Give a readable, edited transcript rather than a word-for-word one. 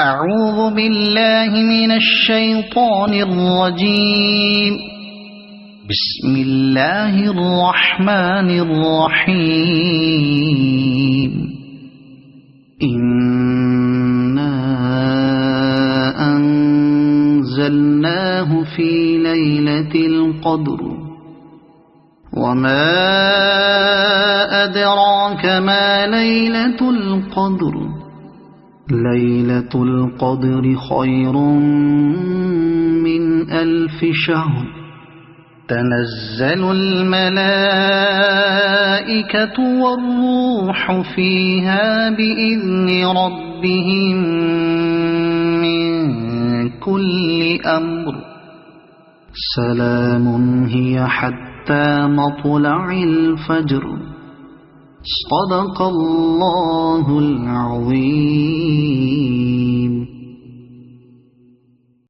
أعوذ بالله من الشيطان الرجيم. بسم الله الرحمن الرحيم. إنا أنزلناه في ليلة القدر وما أدراك ما ليلة القدر ليلة القدر خير من 1000 شهر تنزل الملائكة والروح فيها بإذن ربهم من كل أمر سلام هي حتى مطلع الفجر. صدق الله العظيم.